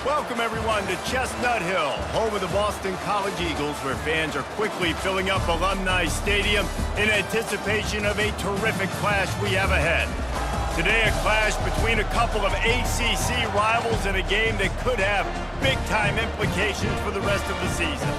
Welcome, everyone, to Chestnut Hill, home of the Boston College Eagles, where fans are quickly filling up Alumni Stadium in anticipation of a terrific clash we have ahead. Today, a clash between a couple of ACC rivals in a game that could have big-time implications for the rest of the season.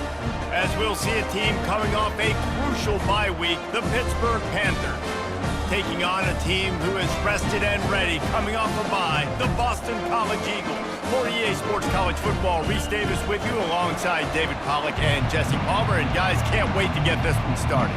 As we'll see a team coming off a crucial bye week, the Pittsburgh Panthers, taking on a team who is rested and ready, coming off a bye, the Boston College Eagles. For EA Sports College Football, Reese Davis with you alongside David Pollack and Jesse Palmer. And guys, can't wait to get this one started.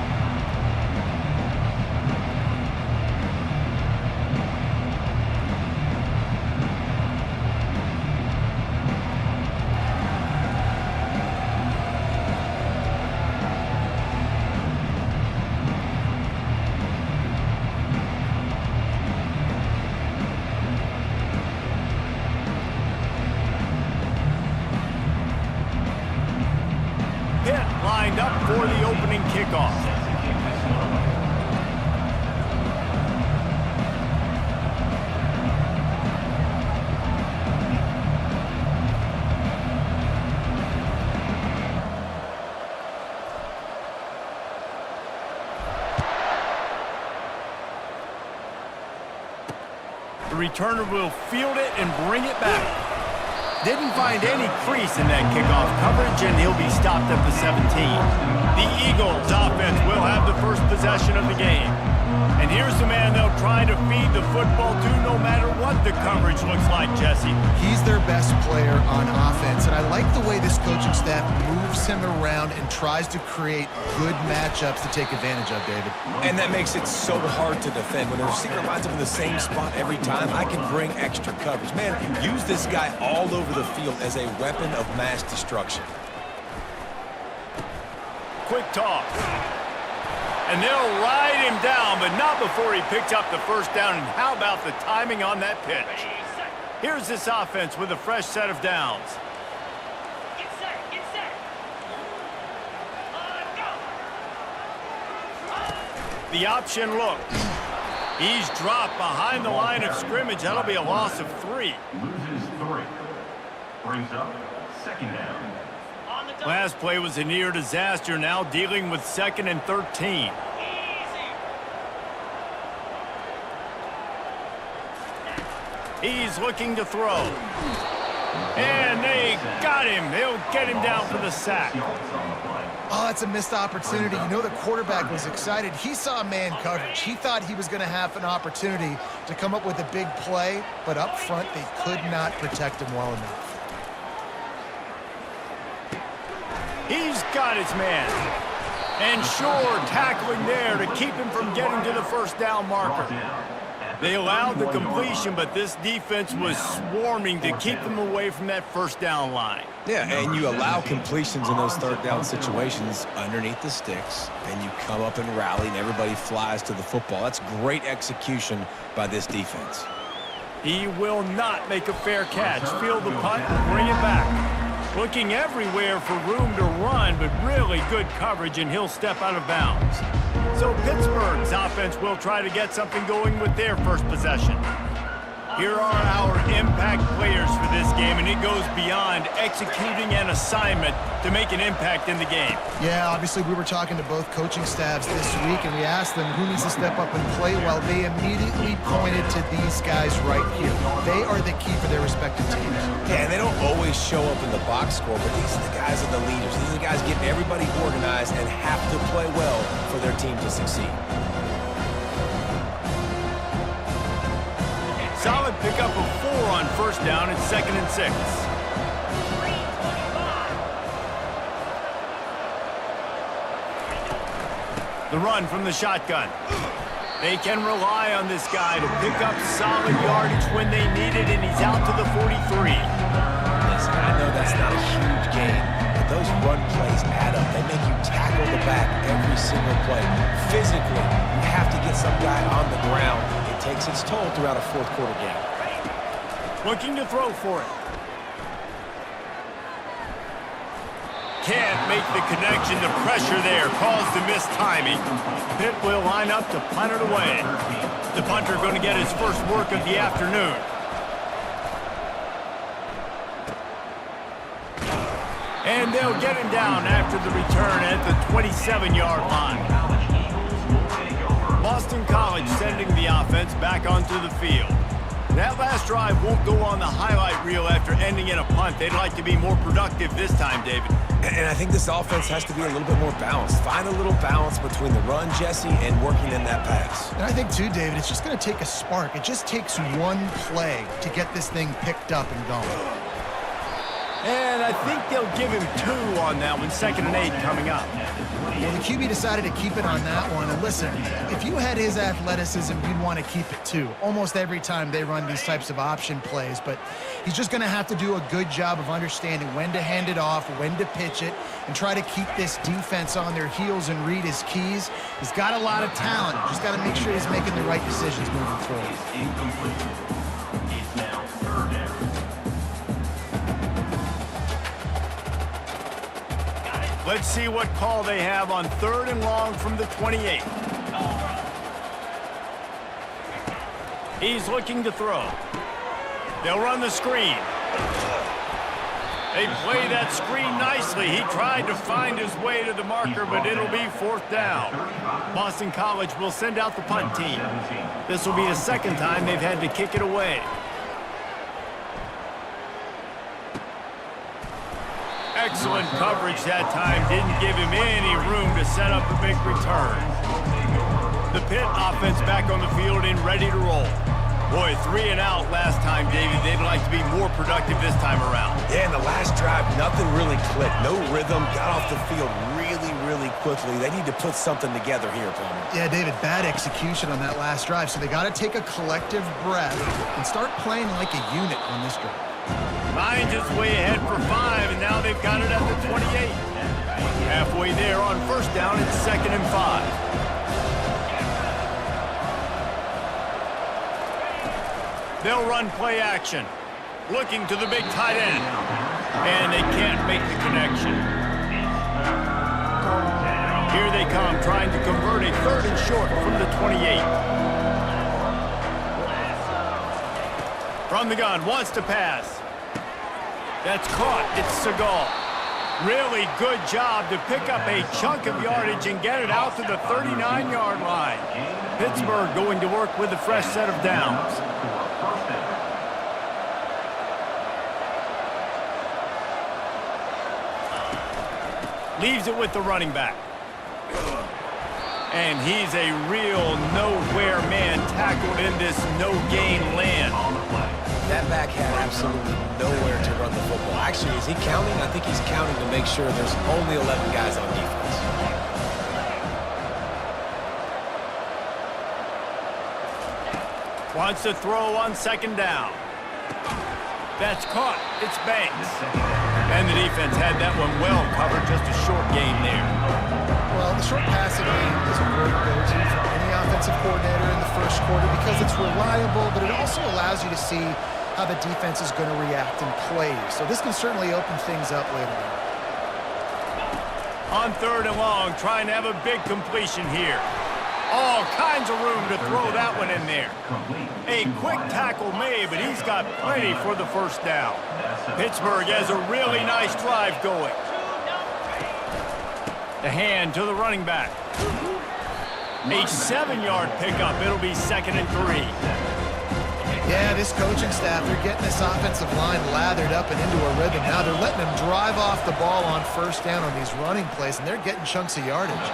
Lined up for the opening kickoff. The returner will field it and bring it back. Didn't find any crease in that kickoff coverage, and he'll be stopped at the 17. The Eagles offense will have the first possession of the game. And here's the man they'll try to feed the football to no matter what the coverage looks like, Jesse. He's their best player on offense, and I like the way this coaching staff moves him around and tries to create good matchups to take advantage of, David. And that makes it so hard to defend. When the receiver lines up in the same spot every time, I can bring extra coverage. Man, use this guy all over the field as a weapon of mass destruction. Quick toss. And they'll ride him down, but not before he picks up the first down. And how about the timing on that pitch? Here's this offense with a fresh set of downs. Get set. Go. The option look. He's dropped behind the line of scrimmage. That'll be a loss of 3. Loses 3. Brings up second down. Last play was a near disaster, now dealing with 2nd and 13. He's looking to throw. And they got him. They'll get him down for the sack. Oh, that's a missed opportunity. You know the quarterback was excited. He saw man coverage. He thought he was going to have an opportunity to come up with a big play, but up front they could not protect him well enough. He's got his man. And sure, tackling there to keep him from getting to the first down marker. They allowed the completion, but this defense was swarming to keep them away from that first down line. Yeah, and you allow completions in those third down situations underneath the sticks, and you come up and rally, and everybody flies to the football. That's great execution by this defense. He will not make a fair catch. Field the punt and bring it back. Looking everywhere for room to run, but really good coverage, and he'll step out of bounds. So Pittsburgh's offense will try to get something going with their first possession. Here are our impact players for this game, and it goes beyond executing an assignment to make an impact in the game. Yeah, obviously we were talking to both coaching staffs this week, and we asked them who needs to step up and play well. They immediately pointed to these guys right here. They are the key for their respective teams. Yeah, and they don't always show up in the box score, but these are the guys that are the leaders. These are the guys getting everybody organized and have to play well for their team to succeed. Solid pickup of 4 on first down and 2nd and 6. The run from the shotgun. They can rely on this guy to pick up solid yardage when they need it, and he's out to the 43. Listen, I know that's not a huge game, but those run plays add up. They make you tackle the back every single play. Physically, you have to get some guy on the ground. It takes its toll throughout a fourth quarter game. Looking to throw for it. Can't make the connection. The pressure there caused the missed timing. Pitt will line up to punt it away. The punter going to get his first work of the afternoon. And they'll get him down after the return at the 27-yard line. Boston College sending the offense back onto the field. That last drive won't go on the highlight reel after ending in a punt. They'd like to be more productive this time, David. And I think this offense has to be a little bit more balanced. Find a little balance between the run, Jesse, and working in that pass. And I think, too, David, it's just going to take a spark. It just takes one play to get this thing picked up and going. And I think they'll give him 2 on that one, 2nd and 8 coming up. Well, the QB decided to keep it on that one. And listen, if you had his athleticism, you'd want to keep it too. Almost every time they run these types of option plays. But he's just going to have to do a good job of understanding when to hand it off, when to pitch it, and try to keep this defense on their heels and read his keys. He's got a lot of talent. Just got to make sure he's making the right decisions moving forward. Incomplete. It's now 3rd down. Let's see what call they have on 3rd and long from the 28. He's looking to throw. They'll run the screen. They play that screen nicely. He tried to find his way to the marker, but it'll be 4th down. Boston College will send out the punt team. This will be the 2nd time they've had to kick it away. Excellent coverage that time. Didn't give him any room to set up a big return. The Pitt offense back on the field and ready to roll. Boy, 3 and out last time, David. They'd like to be more productive this time around. Yeah, in the last drive, nothing really clicked. No rhythm. Got off the field really quickly. They need to put something together here, Palmer. Yeah, David, bad execution on that last drive. So they got to take a collective breath and start playing like a unit on this drive. Lions is way ahead for 5, and now they've got it at the 28. Halfway there on 1st down, it's 2nd and 5. They'll run play action. Looking to the big tight end. And they can't make the connection. Here they come, trying to convert a 3rd and short from the 28. From the gun, wants to pass. That's caught. It's Seagal. Really good job to pick up a chunk of yardage and get it out to the 39-yard line. Pittsburgh going to work with a fresh set of downs. Leaves it with the running back. And he's a real nowhere man tackled in this no-gain land. That back had absolutely nowhere to run the football. Actually, is he counting? I think he's counting to make sure there's only 11 guys on defense. Wants to throw on 2nd down. That's caught. It's Banks. And the defense had that one well covered. Just a short gain there. Well, the short passing game is a great go-to for any offensive coordinator in the 1st quarter because it's reliable, but it also allows you to see how the defense is going to react and play. So this can certainly open things up later on. On 3rd and long, trying to have a big completion here. All kinds of room to throw that one in there. A quick tackle made, but he's got plenty for the 1st down. Pittsburgh has a really nice drive going. The hand to the running back. A 7-yard pickup. It'll be 2nd and 3. Yeah, this coaching staff, they're getting this offensive line lathered up and into a rhythm. Now they're letting them drive off the ball on 1st down on these running plays, and they're getting chunks of yardage.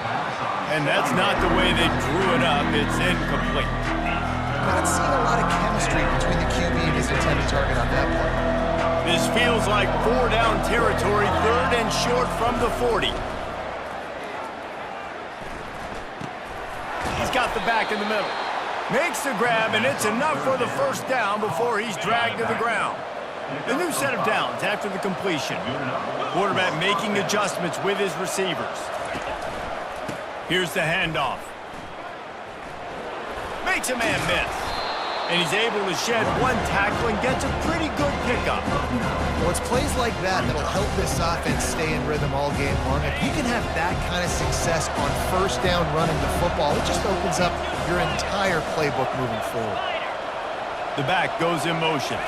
And that's not the way they drew it up. It's incomplete. Not seeing a lot of chemistry between the QB and his intended target on that play. This feels like 4-down territory, 3rd and short from the 40. He's got the back in the middle. Makes the grab, and it's enough for the 1st down before he's dragged to the ground. A new set of downs after the completion. Quarterback making adjustments with his receivers. Here's the handoff. Makes a man miss. And he's able to shed one tackle and gets a pretty good pickup. Well, it's plays like that that'll help this offense stay in rhythm all game long. If you can have that kind of success on 1st down running the football, it just opens up your entire playbook moving forward. The back goes in motion.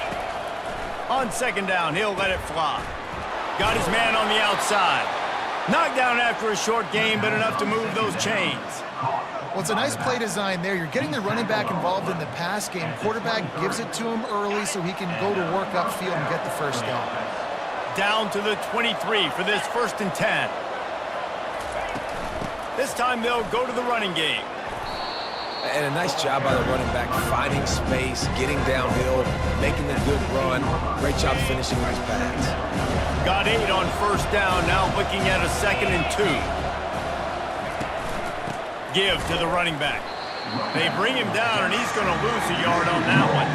On 2nd down, he'll let it fly. Got his man on the outside. Knocked down after a short game, but enough to move those chains. Well, it's a nice play design there. You're getting the running back involved in the pass game. Quarterback gives it to him early so he can go to work upfield and get the first down. Down to the 23 for this 1st and 10. This time they'll go to the running game. And a nice job by the running back, finding space, getting downhill, making a good run. Great job finishing those pads. Got 8 on 1st down, now looking at a 2nd and 2. Give to the running back. They bring him down, and he's going to lose a yard on that one.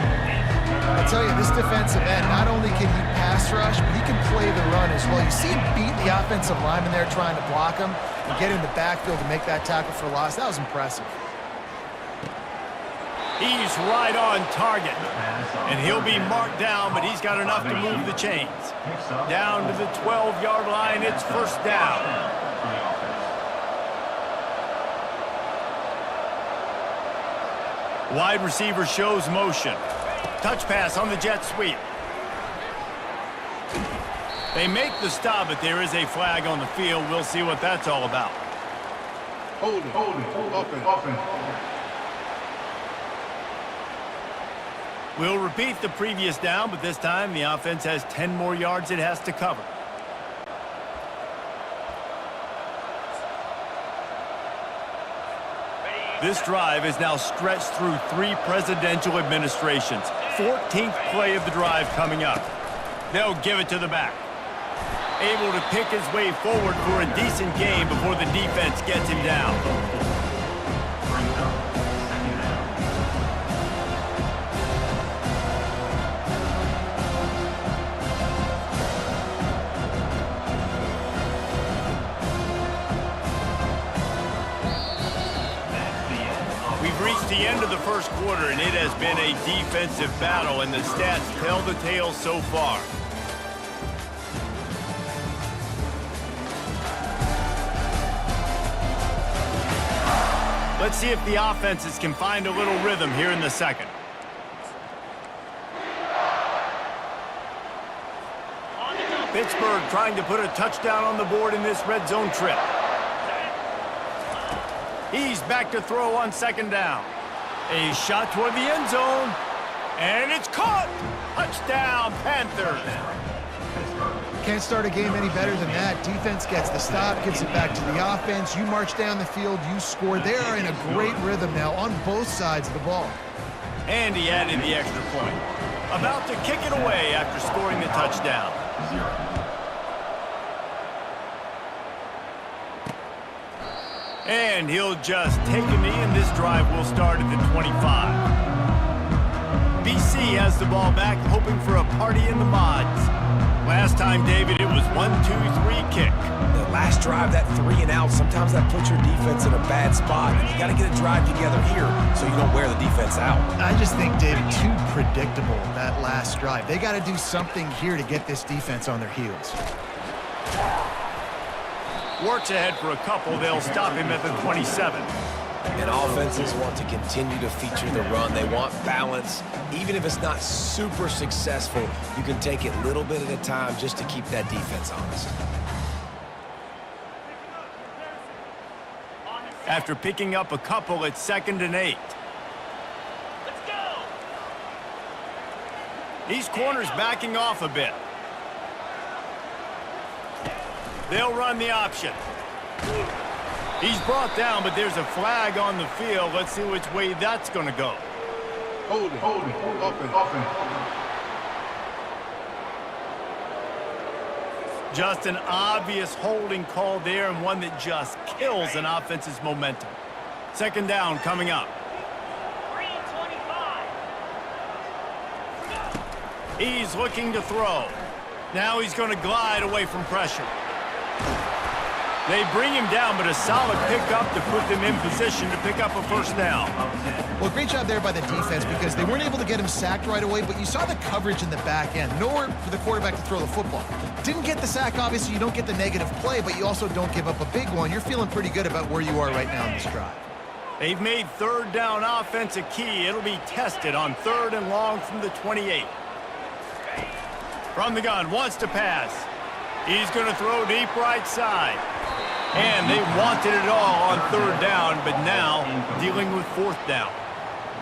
I'll tell you, this defensive end, not only can he pass rush, but he can play the run as well. You see him beat the offensive lineman there trying to block him and get in the backfield to make that tackle for loss. That was impressive. He's right on target, and he'll be marked down, but he's got enough to move the chains. Down to the 12-yard line, it's 1st down. Wide receiver shows motion. Touch pass on the jet sweep. They make the stop, but there is a flag on the field. We'll see what that's all about. Hold it, open. We'll repeat the previous down, but this time the offense has 10 more yards it has to cover. This drive is now stretched through 3 presidential administrations. 14th play of the drive coming up. They'll give it to the back. Able to pick his way forward for a decent game before the defense gets him down. The end of the 1st quarter, and it has been a defensive battle, and the stats tell the tale so far. Let's see if the offenses can find a little rhythm here in the 2nd. Pittsburgh trying to put a touchdown on the board in this red zone trip. He's back to throw on 2nd down. A shot toward the end zone, and it's caught! Touchdown, Panthers! Can't start a game any better than that. Defense gets the stop, gives it back to the offense. You march down the field, you score. They are in a great rhythm now on both sides of the ball. And he added the extra point. About to kick it away after scoring the touchdown. And he'll just take a knee, and this drive will start at the 25. BC has the ball back, hoping for a party in the mods. Last time, David, it was 1-2-3 kick. The last drive, that 3 and out, sometimes that puts your defense in a bad spot. And you got to get a drive together here so you don't wear the defense out. I just think, David, too predictable, that last drive. They got to do something here to get this defense on their heels. Works ahead for a couple. They'll stop him at the 27. And offenses want to continue to feature the run. They want balance. Even if it's not super successful, you can take it little bit at a time just to keep that defense honest. After picking up a couple, it's 2nd and 8. Let's go! These corners backing off a bit. They'll run the option. He's brought down, but there's a flag on the field. Let's see which way that's going to go. Hold it, open. Just an obvious holding call there, and one that just kills an offense's momentum. 2nd down coming up. 3-25. He's looking to throw. Now he's going to glide away from pressure. They bring him down, but a solid pickup to put them in position to pick up a 1st down. Well, great job there by the defense because they weren't able to get him sacked right away, but you saw the coverage in the back end. Nowhere for the quarterback to throw the football. Didn't get the sack, obviously. You don't get the negative play, but you also don't give up a big one. You're feeling pretty good about where you are right now in this drive. They've made 3rd down offense a key. It'll be tested on 3rd and long from the 28. From the gun, wants to pass. He's going to throw deep right side. And they wanted it all on third down, but now dealing with fourth down.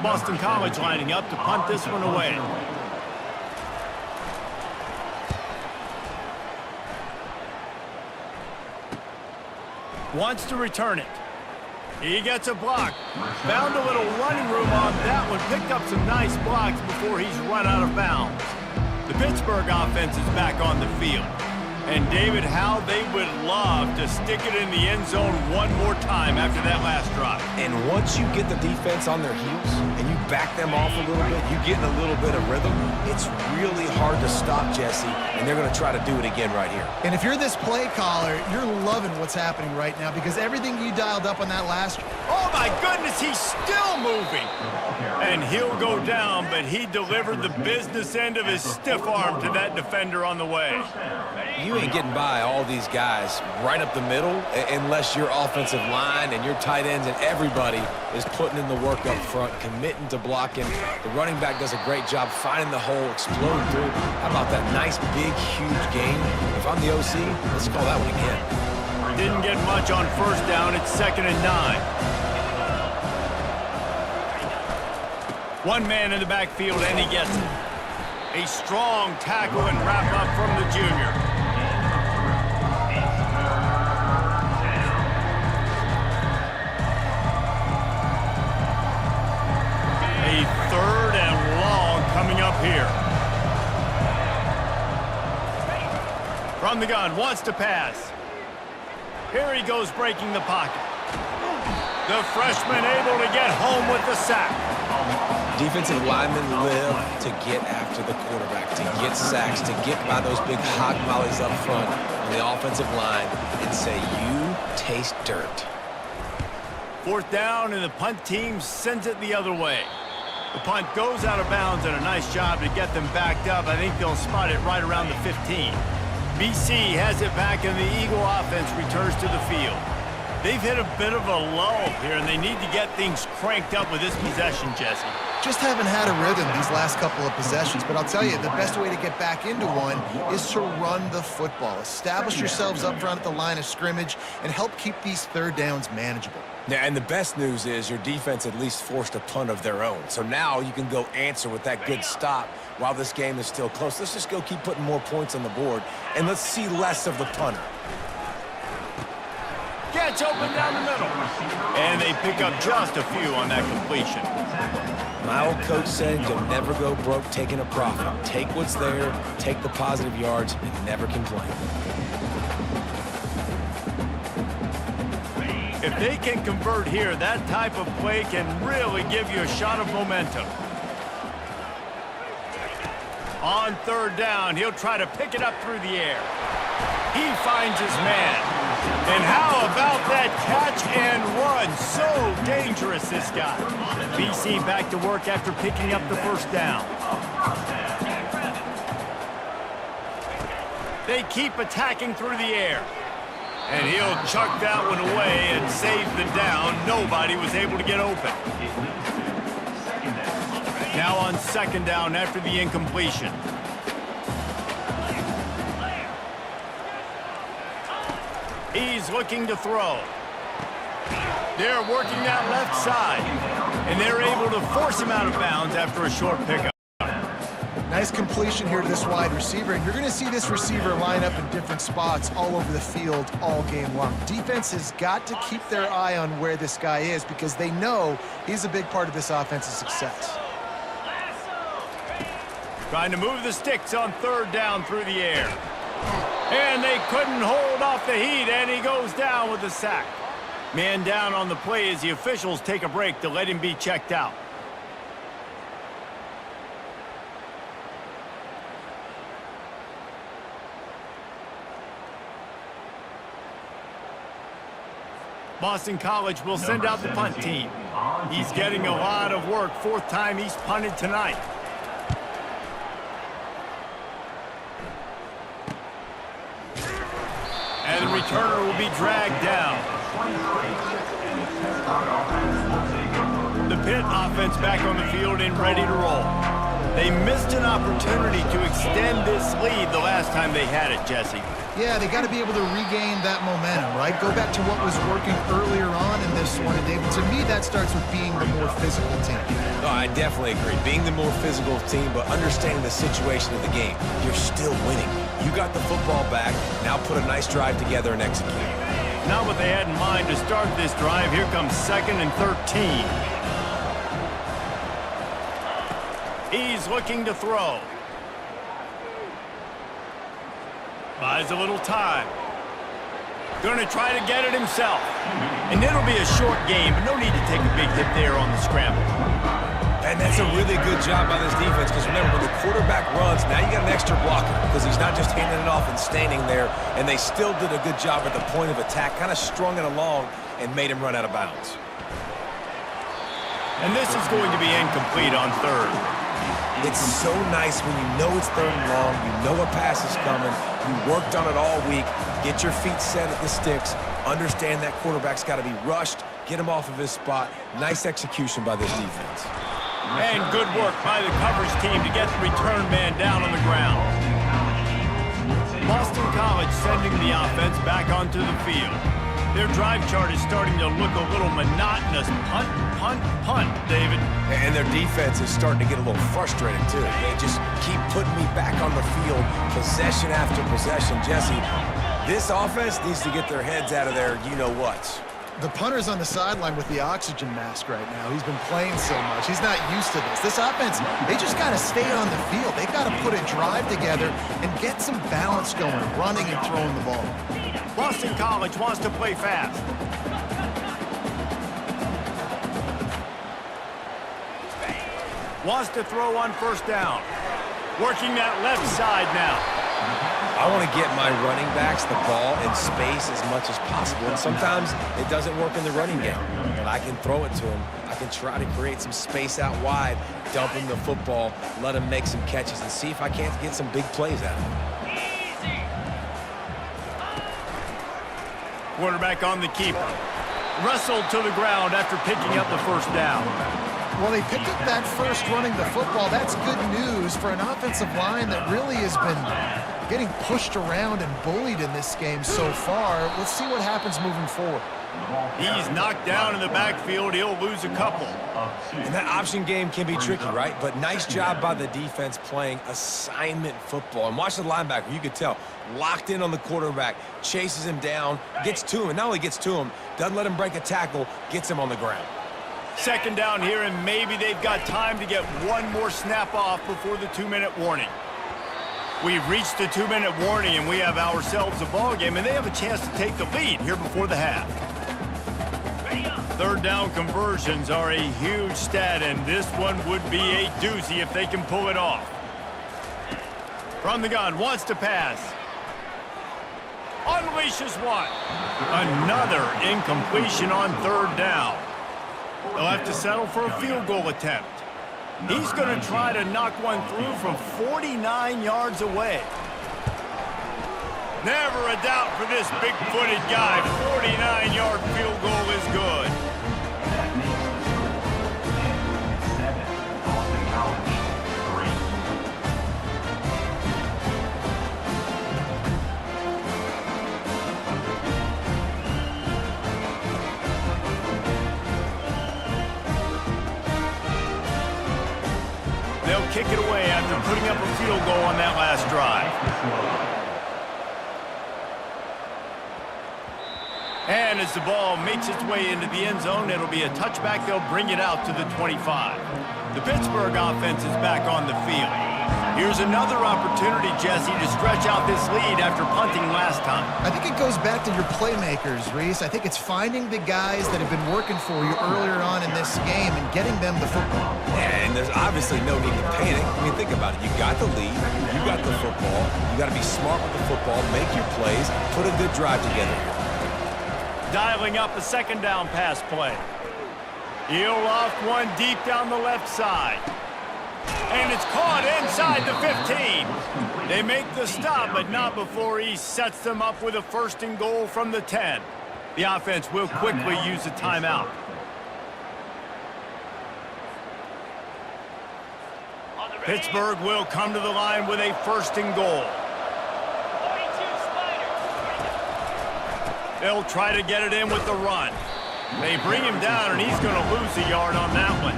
Boston College lining up to punt this one away. Wants to return it. He gets a block. Found a little running room on that one. Picked up some nice blocks before he's run out of bounds. The Pittsburgh offense is back on the field. And David, how they would love to stick it in the end zone one more time after that last drive. And once you get the defense on their heels and you back them off a little bit, you get in a little bit of rhythm, it's really hard to stop, Jesse, and they're going to try to do it again right here. And if you're this play caller, you're loving what's happening right now because everything you dialed up on that last... Oh, my goodness, he's still moving. And he'll go down, but he delivered the business end of his stiff arm to that defender on the way. You ain't getting by all these guys right up the middle unless your offensive line and your tight ends and everybody is putting in the work up front, committing to blocking. The running back does a great job finding the hole, exploding through. How about that nice, big, huge gain? If I'm the OC, let's call that one again. Didn't get much on first down. It's 2nd and 9. One man in the backfield, and he gets it. A strong tackle and wrap up from the junior. A 3rd and long coming up here. From the gun, wants to pass. Here he goes breaking the pocket. The freshman able to get home with the sack. Defensive linemen live to get after the quarterback, to get sacks, to get by those big hog mollies up front on the offensive line and say, you taste dirt. 4th down, and the punt team sends it the other way. The punt goes out of bounds, and a nice job to get them backed up. I think they'll spot it right around the 15. BC has it back, and the Eagle offense returns to the field. They've hit a bit of a lull here, and they need to get things cranked up with this possession, Jesse. Just haven't had a rhythm these last couple of possessions, but I'll tell you, the best way to get back into one is to run the football. Establish yourselves up front at the line of scrimmage and help keep these third downs manageable. Yeah, and the best news is your defense at least forced a punt of their own. So now you can go answer with that good stop while this game is still close. Let's just go keep putting more points on the board, and let's see less of the punter. Gets open down the middle. And they pick up just a few on that completion. My old coach said you'll never go broke taking a profit. Take what's there, take the positive yards, and never complain. If they can convert here, that type of play can really give you a shot of momentum. On 3rd down, he'll try to pick it up through the air. He finds his man. And how about that catch and run? So dangerous, this guy. BC back to work after picking up the 1st down. They keep attacking through the air. And he'll chuck that one away and save the down. Nobody was able to get open. Now on 2nd down after the incompletion. He's looking to throw. They're working that left side. And they're able to force him out of bounds after a short pickup. Nice completion here to this wide receiver, and you're going to see this receiver line up in different spots all over the field all game long. Defense has got to keep their eye on where this guy is because they know he's a big part of this offense's success. Trying to move the sticks on 3rd down through the air. And they couldn't hold off the heat, and he goes down with a sack. Man down on the play as the officials take a break to let him be checked out. Boston College will send out the punt team. He's getting a lot of work. 4th time he's punted tonight. And the returner will be dragged down. The Pitt offense back on the field and ready to roll. They missed an opportunity to extend this lead the last time they had it, Jesse. Yeah, they got to be able to regain that momentum, right? Go back to what was working earlier on in this one. And David, to me, that starts with being the more physical team. No, I definitely agree. Being the more physical team, but understanding the situation of the game. You're still winning. You got the football back. Now put a nice drive together and execute. Not what they had in mind to start this drive. Here comes 2nd and 13. He's looking to throw. Buys a little time. Going to try to get it himself. And it'll be a short game, but no need to take a big hit there on the scramble. And that's a really good job by this defense, because remember, when the quarterback runs, now you got an extra blocker, because he's not just handing it off and standing there, and they still did a good job at the point of attack, kind of strung it along and made him run out of bounds. And this is going to be incomplete on 3rd. It's so nice when you know it's 3rd and long, you know a pass is coming, you worked on it all week, get your feet set at the sticks, understand that quarterback's got to be rushed, get him off of his spot. Nice execution by this defense. And good work by the coverage team to get the return man down on the ground. Boston College sending the offense back onto the field. Their drive chart is starting to look a little monotonous. Punt, punt, punt, David. And their defense is starting to get a little frustrated, too. They just keep putting me back on the field, possession after possession. Jesse, this offense needs to get their heads out of their you-know-whats. The punter's on the sideline with the oxygen mask right now. He's been playing so much. He's not used to this. This offense, they just got to stay on the field. They've got to put a drive together and get some balance going, running and throwing the ball. Boston College wants to play fast. Wants to throw on 1st down. Working that left side now. I want to get my running backs the ball in space as much as possible. And sometimes it doesn't work in the running game. But I can throw it to him. I can try to create some space out wide, dump him the football, let him make some catches, and see if I can't get some big plays out of him. Quarterback on the keeper. Wrestled to the ground after picking up the 1st down. Well, they picked up that first running the football. That's good news for an offensive line that really has been getting pushed around and bullied in this game so far. Let's see what happens moving forward. He's knocked down in the backfield. He'll lose a couple. And that option game can be tricky, right? But nice job by the defense playing assignment football. And watch the linebacker. You could tell. Locked in on the quarterback. Chases him down. Gets to him. And not only gets to him, doesn't let him break a tackle. Gets him on the ground. 2nd down here, and maybe they've got time to get one more snap off before the 2-minute warning. We've reached the 2-minute warning, and we have ourselves a ball game, and they have a chance to take the lead here before the half. 3rd down conversions are a huge stat, and this one would be a doozy if they can pull it off. From the gun, wants to pass. Unleashes one. Another incompletion on 3rd down. They'll have to settle for a field goal attempt. He's going to try to knock one through from 49 yards away. Never a doubt for this big-footed guy. 49-yard field goal is good. They'll kick it away after putting up a field goal on that last drive. And as the ball makes its way into the end zone, it'll be a touchback. They'll bring it out to the 25. The Pittsburgh offense is back on the field. Here's another opportunity, Jesse, to stretch out this lead after punting last time. I think it goes back to your playmakers, Reese. I think it's finding the guys that have been working for you earlier on in this game and getting them the football. And there's obviously no need to panic. I mean, think about it. You got the lead. You got the football. You got to be smart with the football, make your plays, put a good drive together here. Dialing up a 2nd down pass play. He'll loft one deep down the left side. And it's caught inside the 15. They make the stop, but not before he sets them up with a 1st and goal from the 10. The offense will quickly use a timeout. Pittsburgh will come to the line with a 1st and goal. 42 Spider. They'll try to get it in with the run. They bring him down, and he's going to lose a yard on that one.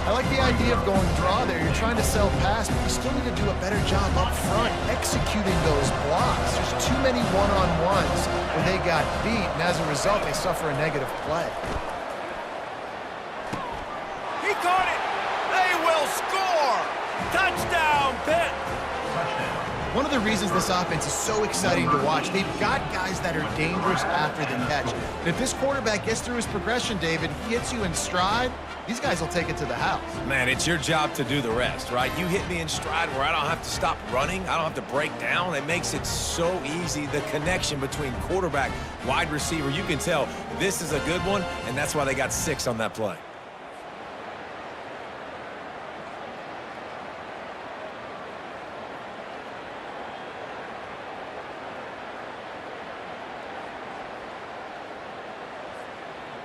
I like the idea of going draw there. You're trying to sell pass, but you still need to do a better job up front executing those blocks. There's too many one-on-ones where they got beat, and as a result, they suffer a negative play. He caught it. They will score. Touchdown, Pitt. One of the reasons this offense is so exciting to watch, they've got guys that are dangerous after the catch. And if this quarterback gets through his progression, David, he hits you in stride, these guys will take it to the house. Man, it's your job to do the rest, right? You hit me in stride where I don't have to stop running. I don't have to break down. It makes it so easy. The connection between quarterback, wide receiver, you can tell this is a good one, and that's why they got 6 on that play.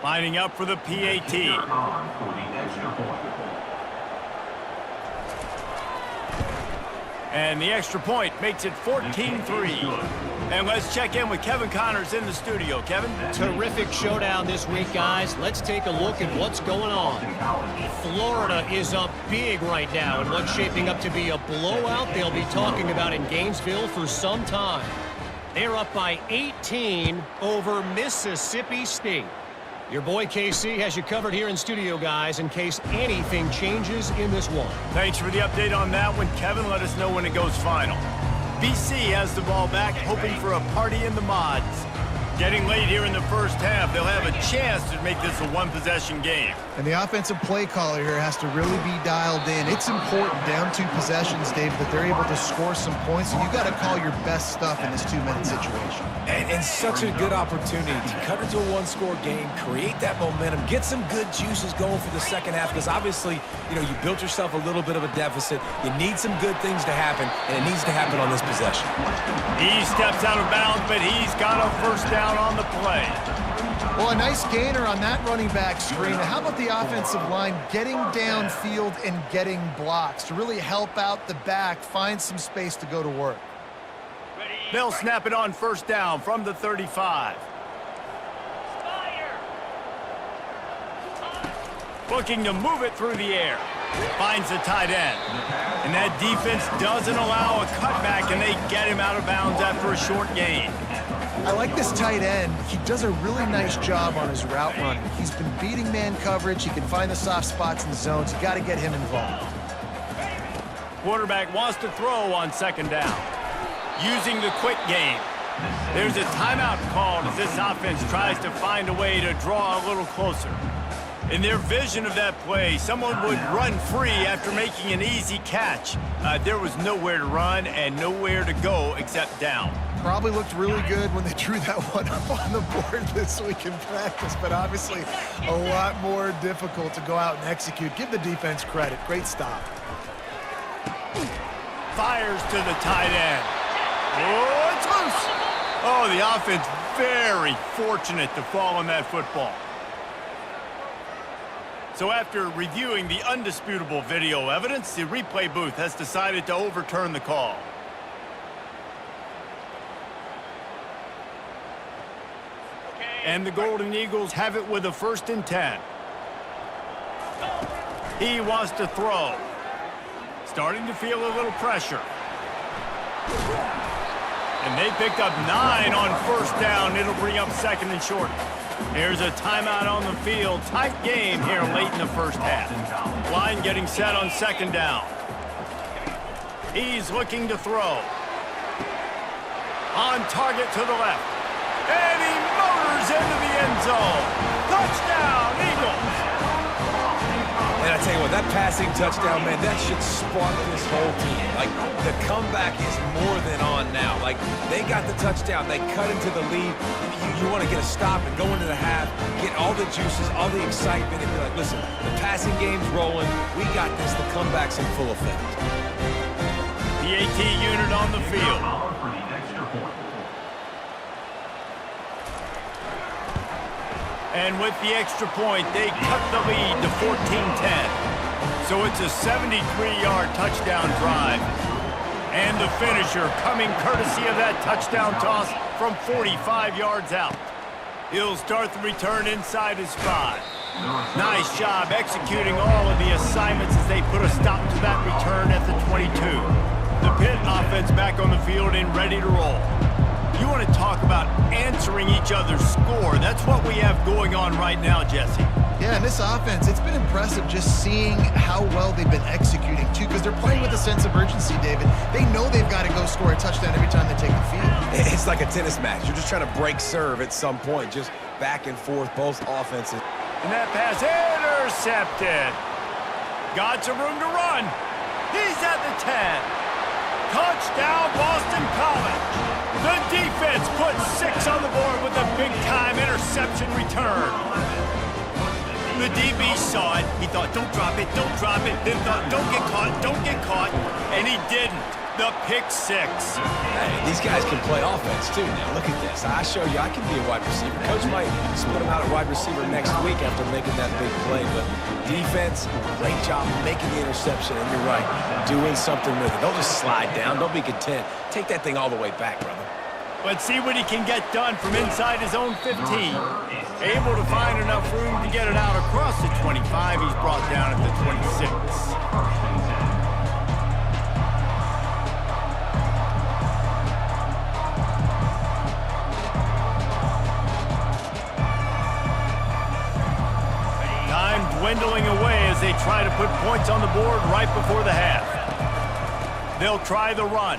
Lining up for the PAT. For the extra point. And the extra point makes it 14-3. And let's check in with Kevin Connors in the studio. Kevin? Terrific showdown this week, guys. Let's take a look at what's going on. Florida is up big right now in what's shaping up to be a blowout they'll be talking about in Gainesville for some time. They're up by 18 over Mississippi State. Your boy KC has you covered here in studio, guys, in case anything changes in this one. Thanks for the update on that one, Kevin. Let us know when it goes final. BC has the ball back, hoping for a party in the mods. Getting late here in the first half, they'll have a chance to make this a one-possession game. And the offensive play caller here has to really be dialed in. It's important down 2 possessions, Dave, that they're able to score some points. And you got to call your best stuff in this 2-minute situation. And such a good opportunity to cut into a 1-score game, create that momentum, get some good juices going for the second half, because obviously, you know, you built yourself a little bit of a deficit. You need some good things to happen, and it needs to happen on this possession. He steps out of bounds, but he's got a 1st down on the play. Well, a nice gainer on that running back screen. How about the offensive line getting downfield and getting blocks to really help out the back, find some space to go to work? They'll snap it on 1st down from the 35. Looking to move it through the air. Finds the tight end. And that defense doesn't allow a cutback, and they get him out of bounds after a short gain. I like this tight end. He does a really nice job on his route running. He's been beating man coverage. He can find the soft spots in the zones. You got to get him involved. Quarterback wants to throw on 2nd down. Using the quick game. There's a timeout called as this offense tries to find a way to draw a little closer. In their vision of that play, someone would run free after making an easy catch. There was nowhere to run and nowhere to go except down. Probably looked really good when they drew that one up on the board this week in practice, but obviously a lot more difficult to go out and execute. Give the defense credit. Great stop. Fires to the tight end. Oh, it's loose. Oh, the offense very fortunate to fall on that football. So after reviewing the undisputable video evidence, the replay booth has decided to overturn the call. And the Golden Eagles have it with a 1st and 10. He wants to throw. Starting to feel a little pressure. And they picked up 9 on 1st down. It'll bring up 2nd and short. Here's a timeout on the field. Tight game here late in the first half. Line getting set on 2nd down. He's looking to throw. On target to the left. And he motors into the end zone. Touchdown, Eagles. And I tell you what, that passing touchdown, man, that should spark this whole team. Like, the comeback is more than on now. Like, they got the touchdown. They cut into the lead. You want to get a stop and go into the half, get all the juices, all the excitement, and be like, listen, the passing game's rolling. We got this. The comeback's in full effect. PAT unit on the field. For the extra point. And with the extra point, they cut the lead to 14-10. So it's a 73-yard touchdown drive. And the finisher coming courtesy of that touchdown toss from 45 yards out. He'll start the return inside his 5. Nice job executing all of the assignments as they put a stop to that return at the 22. The Pitt offense back on the field and ready to roll. You want to talk about answering each other's score. That's what we have going on right now, Jesse. Yeah, and this offense, it's been impressive just seeing how well they've been executing, too, because they're playing with a sense of urgency, David. They know they've got to go score a touchdown every time they take the field. It's like a tennis match. You're just trying to break serve at some point, just back and forth, both offenses. And that pass intercepted. Got some room to run. He's at the 10. Touchdown, Boston College. The defense puts 6 on the board with a big-time interception return. The DB saw it. He thought, don't drop it, don't drop it. Then thought, don't get caught. And he didn't. The pick 6. Hey, these guys can play offense, too. Now, look at this. I show you I can be a wide receiver. Coach might split him out at wide receiver next week after making that big play. But defense, great job making the interception. And you're right, doing something with it. Don't just slide down. Don't be content. Take that thing all the way back, brother. But see what he can get done from inside his own 15. Able to find enough room to get it out across the 25. He's brought down at the 26. Time dwindling away as they try to put points on the board right before the half. They'll try the run.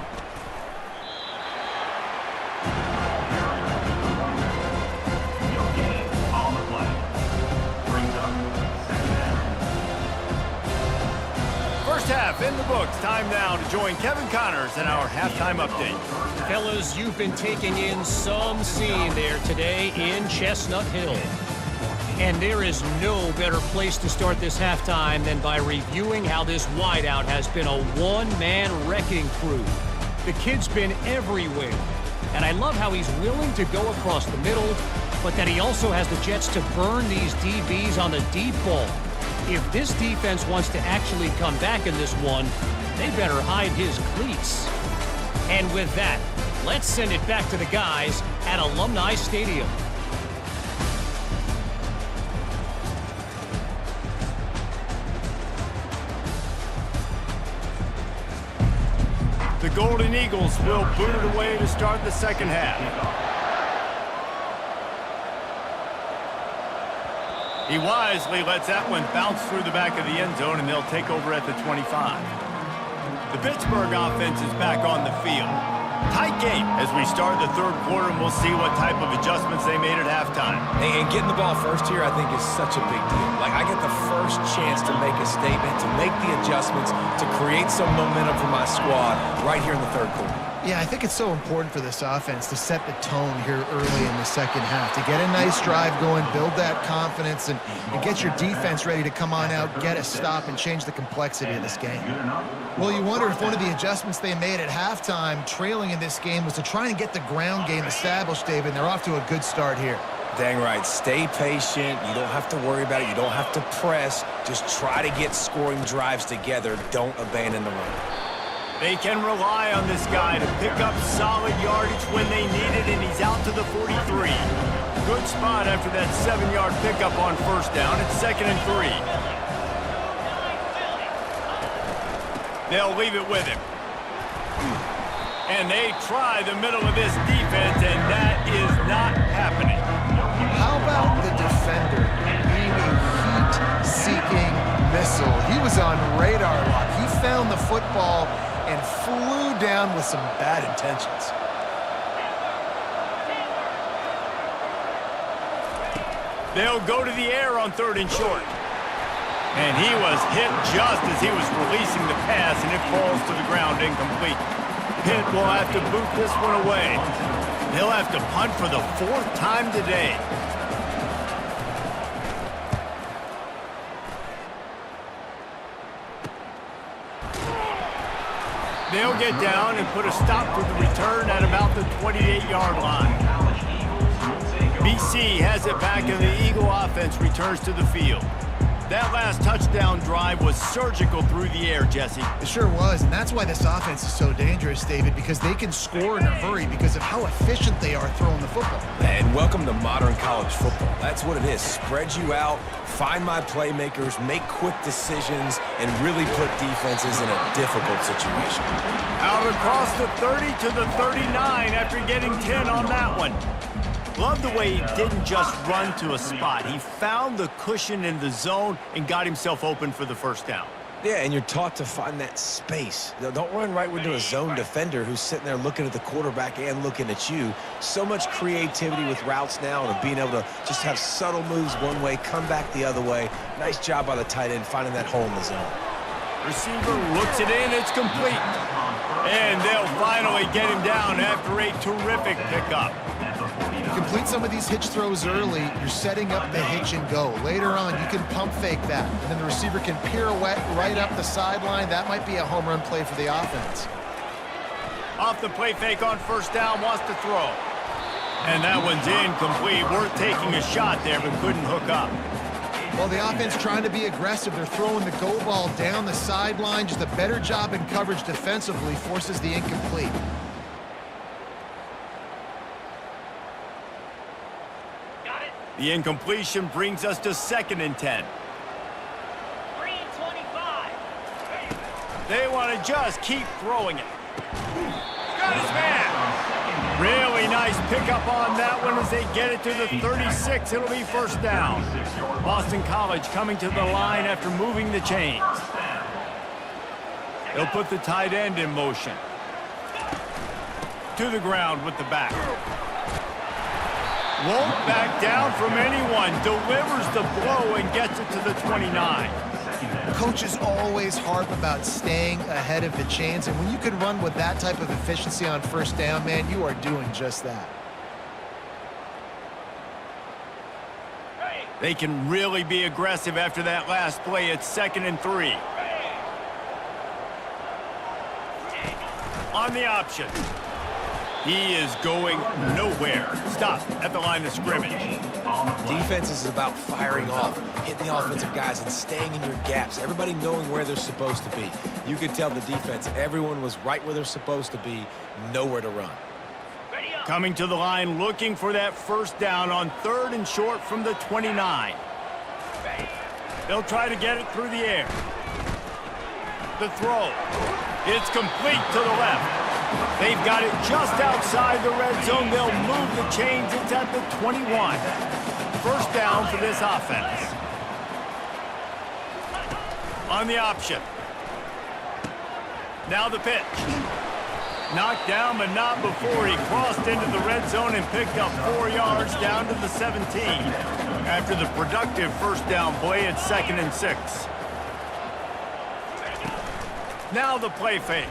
First half in the books. Time now to join Kevin Connors in our halftime update. Fellas, you've been taking in some scene there today in Chestnut Hill. And there is no better place to start this halftime than by reviewing how this wideout has been a one-man wrecking crew. The kid's been everywhere. And I love how he's willing to go across the middle, but that he also has the jets to burn these DBs on the deep ball. If this defense wants to actually come back in this one, they better hide his cleats. And with that, let's send it back to the guys at Alumni Stadium. The Golden Eagles will boot it away to start the second half. He wisely lets that one bounce through the back of the end zone, and they'll take over at the 25. The Pittsburgh offense is back on the field. Tight game as we start the third quarter, and we'll see what type of adjustments they made at halftime. And getting the ball first here, I think, is such a big deal. Like, I get the first chance to make a statement, to make the adjustments, to create some momentum for my squad right here in the third quarter. Yeah, I think it's so important for this offense to set the tone here early in the second half, to get a nice drive going, build that confidence, and get your defense ready to come on out, get a stop, and change the complexity of this game. Well, you wonder if one of the adjustments they made at halftime, trailing in this game, was to try and get the ground game established, David, and they're off to a good start here. Dang right. Stay patient. You don't have to worry about it. You don't have to press. Just try to get scoring drives together. Don't abandon the run. They can rely on this guy to pick up solid yardage when they need it, and he's out to the 43. Good spot after that 7-yard pickup on first down. It's 2nd and 3. They'll leave it with him. And they try the middle of this defense, and that is not happening. How about the defender being a heat-seeking missile? He was on radar lock. He found the football and flew down with some bad intentions. They'll go to the air on 3rd and short. And he was hit just as he was releasing the pass, and it falls to the ground incomplete. Pitt will have to boot this one away. He'll have to punt for the 4th time today. They'll get down and put a stop to the return at about the 28-yard line. BC has it back, and the Eagle offense returns to the field. That last touchdown drive was surgical through the air, Jesse. It sure was, and that's why this offense is so dangerous, David, because they can score in a hurry because of how efficient they are throwing the football. And welcome to modern college football. That's what it is. Spread you out, find my playmakers, make quick decisions, and really put defenses in a difficult situation. Out across the 30 to the 39 after getting 10 on that one. Love the way he didn't just run to a spot. He found the cushion in the zone and got himself open for the first down. Yeah, and you're taught to find that space. Don't run right into a zone defender who's sitting there looking at the quarterback and looking at you. So much creativity with routes now and being able to just have subtle moves one way, come back the other way. Nice job by the tight end finding that hole in the zone. Receiver looks it in, it's complete. And they'll finally get him down after a terrific pickup. Complete some of these hitch throws early, you're setting up the hitch and go. Later on, you can pump fake that, and then the receiver can pirouette right up the sideline. That might be a home run play for the offense. Off the play fake on first down, wants to throw. And that one's incomplete. Worth taking a shot there, but couldn't hook up. Well, the offense trying to be aggressive. They're throwing the go ball down the sideline. Just a better job in coverage defensively forces the incomplete. The incompletion brings us to 2nd and 10. 3:25. They want to just keep throwing it. Got his man. Really nice pickup on that one as they get it to the 36. It'll be first down. Boston College coming to the line after moving the chains. They'll put the tight end in motion. To the ground with the back. Won't back down from anyone. Delivers the blow and gets it to the 29. Coaches always harp about staying ahead of the chains, and when you can run with that type of efficiency on first down, man, you are doing just that. They can really be aggressive after that last play. It's 2nd and 3. On the option. He is going nowhere. Stop at the line of scrimmage. Defense is about firing off, hitting the offensive guys and staying in your gaps. Everybody knowing where they're supposed to be. You could tell the defense, everyone was right where they're supposed to be, nowhere to run. Coming to the line, looking for that first down on 3rd and short from the 29. They'll try to get it through the air. The throw. It's complete to the left. They've got it just outside the red zone. They'll move the chains. It's at the 21. First down for this offense. On the option. Now the pitch. Knocked down, but not before he crossed into the red zone and picked up 4 yards down to the 17. After the productive first down play, it's 2nd and 6. Now the play fake.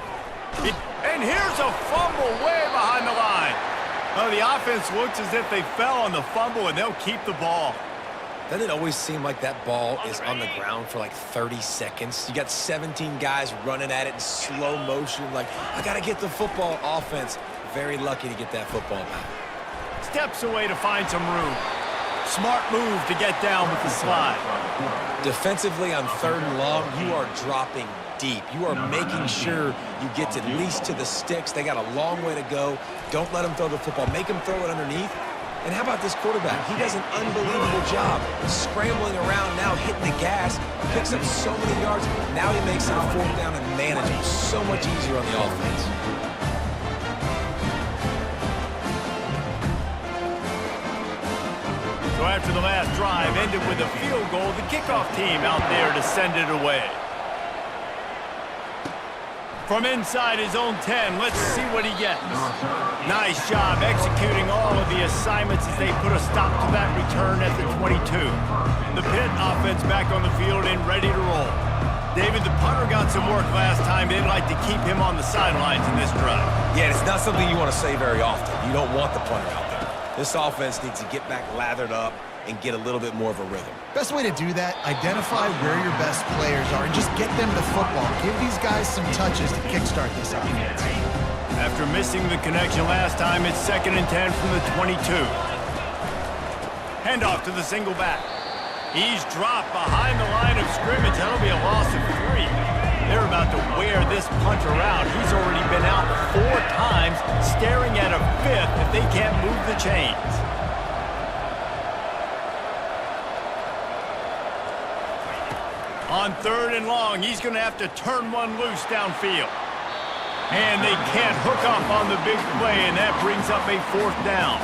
And here's a fumble way behind the line. Oh, the offense looks as if they fell on the fumble, and they'll keep the ball. Doesn't it always seem like that ball is on the ground for like 30 seconds? You got 17 guys running at it in slow motion. Like, I got to get the football. Offense, very lucky to get that football back. Steps away to find some room. Smart move to get down with the slide. Defensively on 3rd and long, you are dropping deep. You are making sure you get at least to the sticks. They got a long way to go. Don't let them throw the football. Make them throw it underneath. And how about this quarterback? He does an unbelievable job scrambling around now, hitting the gas, picks up so many yards. Now he makes it a 4th down and manageable. So much easier on the offense. So after the last drive ended with a field goal, the kickoff team out there to send it away. From inside his own 10, let's see what he gets. Nice job executing all of the assignments as they put a stop to that return at the 22. The Pitt offense back on the field and ready to roll. David, the punter got some work last time. They'd like to keep him on the sidelines in this drive. Yeah, it's not something you want to say very often. You don't want the punter out there. This offense needs to get back lathered up and get a little bit more of a rhythm. Best way to do that, identify where your best players are and just get them the football. Give these guys some touches to kickstart this offense. After missing the connection last time, it's 2nd and 10 from the 22. Handoff to the single back. He's dropped behind the line of scrimmage. That'll be a loss of 3. They're about to wear this punter out. He's already been out 4 times, staring at a 5th if they can't move the chains. On 3rd and long, he's going to have to turn one loose downfield. And they can't hook up on the big play, and that brings up a 4th down.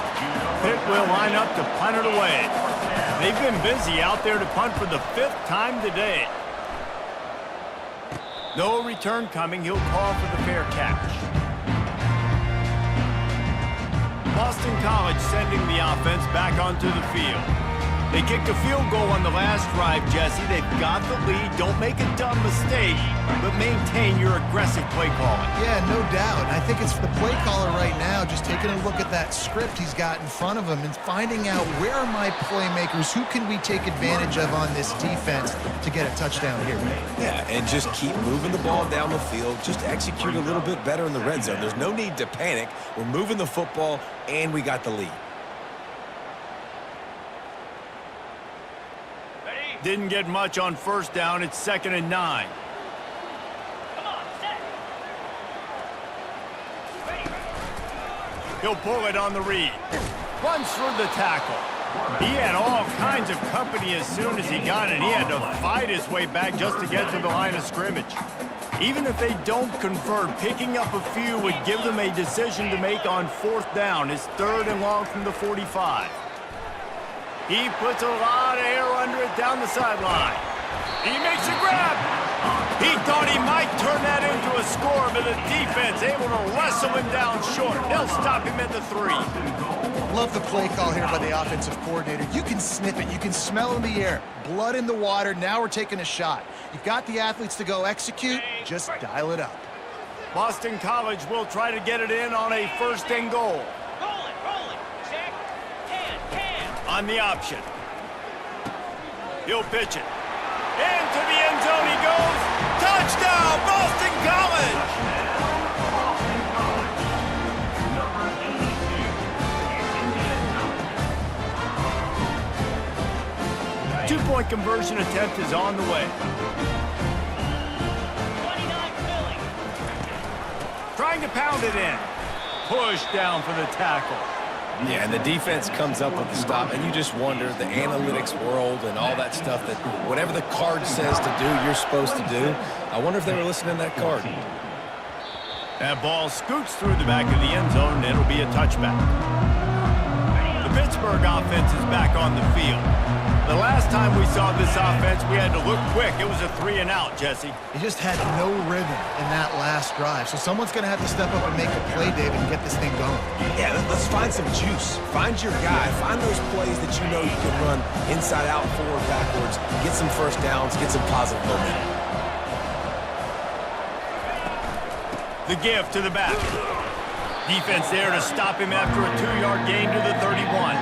Pitt will line up to punt it away. They've been busy out there to punt for the 5th time today. No return coming. He'll call for the fair catch. Boston College sending the offense back onto the field. They kicked a field goal on the last drive, Jesse. They've got the lead. Don't make a dumb mistake, but maintain your aggressive play calling. Yeah, no doubt. I think it's the play caller right now just taking a look at that script he's got in front of him and finding out where are my playmakers, who can we take advantage of on this defense to get a touchdown here. Yeah, and just keep moving the ball down the field. Just execute a little bit better in the red zone. There's no need to panic. We're moving the football, and we got the lead. Didn't get much on 1st down. It's 2nd and 9. Come on, set. Ready. He'll pull it on the read. Runs through the tackle. He had all kinds of company as soon as he got it. He had to fight his way back just to get to the line of scrimmage. Even if they don't convert, picking up a few would give them a decision to make on 4th down. It's 3rd and long from the 45. He puts a lot of air under it down the sideline. He makes a grab. He thought he might turn that into a score, but the defense able to wrestle him down short. They'll stop him at the 3. Love the play call here by the offensive coordinator. You can sniff it. You can smell in the air. Blood in the water. Now we're taking a shot. You've got the athletes to go execute. Just dial it up. Boston College will try to get it in on a 1st and goal. Roll it. Check. Can. On the option. He'll pitch it. Into the end zone he goes. Touchdown, Boston College! 2-point conversion attempt is on the way. 29 Philly. Trying to pound it in. Push down for the tackle. Yeah, and the defense comes up with the stop, and you just wonder, the analytics world and all that stuff, that whatever the card says to do, you're supposed to do. I wonder if they were listening to that card. That ball scoots through the back of the end zone, and it'll be a touchback. The Pittsburgh offense is back on the field. The last time we saw this offense, we had to look quick. It was a 3 and out, Jesse. He just had no rhythm in that last drive. So someone's going to have to step up and make a play, David, and get this thing going. Yeah, let's find some juice. Find your guy. Find those plays that you know you can run inside out, forward, backwards, get some 1st downs, get some positive momentum. The give to the back. Defense there to stop him after a 2-yard gain to the 31.